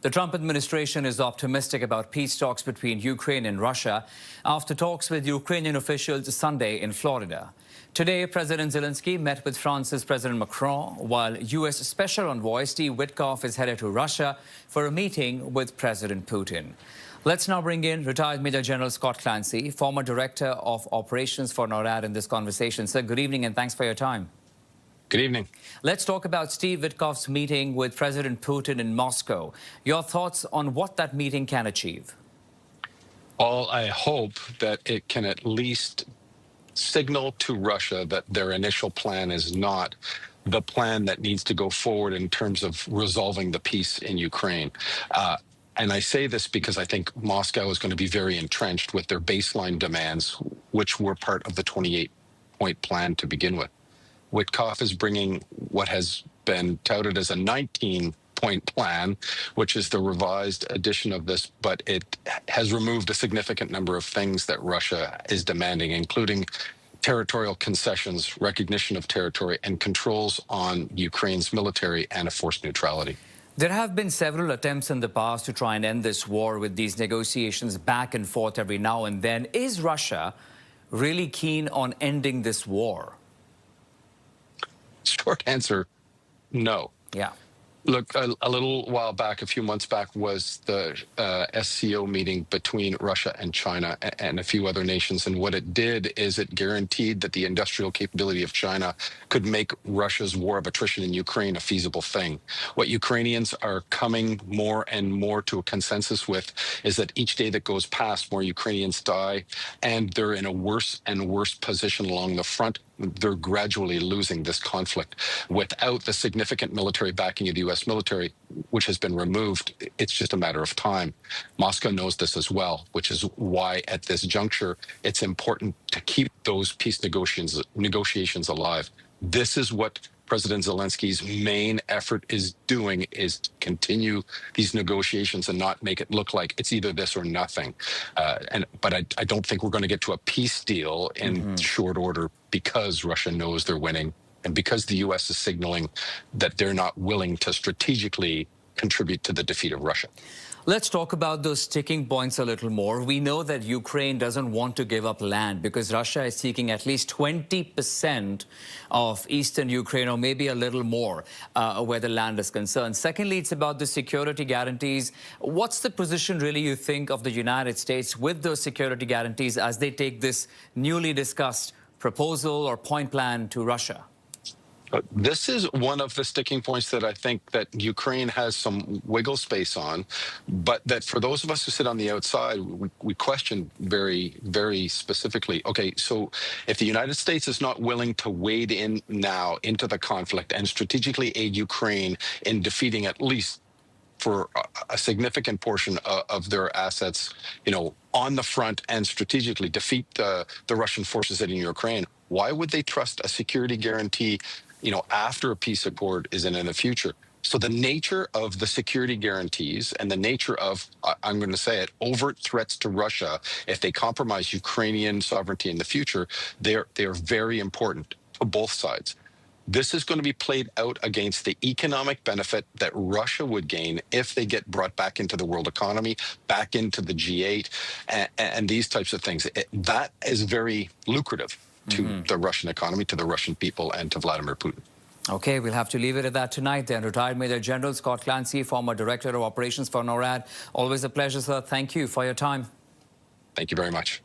The Trump administration is optimistic about peace talks between Ukraine and Russia after talks with Ukrainian officials Sunday in Florida. Today, President Zelensky met with France's President Macron, while U.S. Special Envoy Steve Witkoff is headed to Russia for a meeting with President Putin. Let's now bring in retired Major General Scott Clancy, former Director of Operations for NORAD, in this conversation. Sir, good evening and thanks for your time. Good evening. Let's talk about Steve Witkoff's meeting with President Putin in Moscow. Your thoughts on what that meeting can achieve? Well, I hope that it can at least signal to Russia that their initial plan is not the plan that needs to go forward in terms of resolving the peace in Ukraine. And I say this because I think Moscow is going to be very entrenched with their baseline demands, which were part of the 28-point plan to begin with. Witkoff is bringing what has been touted as a 19-point plan, which is the revised edition of this, but it has removed a significant number of things that Russia is demanding, including territorial concessions, recognition of territory, and controls on Ukraine's military and a forced neutrality. There have been several attempts in the past to try and end this war with these negotiations back and forth every now and then. Is Russia really keen on ending this war? Short answer, no. Yeah. Look, a little while back, a few months back, was the SCO meeting between Russia and China and a few other nations. And what it did is it guaranteed that the industrial capability of China could make Russia's war of attrition in Ukraine a feasible thing. What Ukrainians are coming more and more to a consensus with is that each day that goes past, more Ukrainians die, and they're in a worse and worse position along the front. They're gradually losing this conflict. Without the significant military backing of the U.S. military, which has been removed, it's just a matter of time. Moscow knows this as well, which is why at this juncture, it's important to keep those peace negotiations alive. This is what President Zelensky's main effort is doing, is to continue these negotiations and not make it look like it's either this or nothing. But I don't think we're going to get to a peace deal in short order, because Russia knows they're winning and because the U.S. is signaling that they're not willing to strategically contribute to the defeat of Russia. Let's talk about those sticking points a little more. We know that Ukraine doesn't want to give up land because Russia is seeking at least 20% of eastern Ukraine, or maybe a little more, where the land is concerned. Secondly, it's about the security guarantees. What's the position, really, you think, of the United States with those security guarantees as they take this newly discussed proposal or point plan to Russia? This is one of the sticking points that I think that Ukraine has some wiggle space on, but that for those of us who sit on the outside, we question very, very specifically. Okay, so if the United States is not willing to wade in now into the conflict and strategically aid Ukraine in defeating at least for a significant portion of their assets, on the front, and strategically defeat the Russian forces in Ukraine, why would they trust a security guarantee after a peace accord is in the future? So the nature of the security guarantees and the nature of, I'm going to say it, overt threats to Russia, if they compromise Ukrainian sovereignty in the future, they're very important to both sides. This is going to be played out against the economic benefit that Russia would gain if they get brought back into the world economy, back into the G8, and these types of things. That is very lucrative to the Russian economy, to the Russian people, and to Vladimir Putin. Okay, we'll have to leave it at that tonight then. Retired Major General Scott Clancy, former Director of Operations for NORAD. Always a pleasure, sir. Thank you for your time. Thank you very much.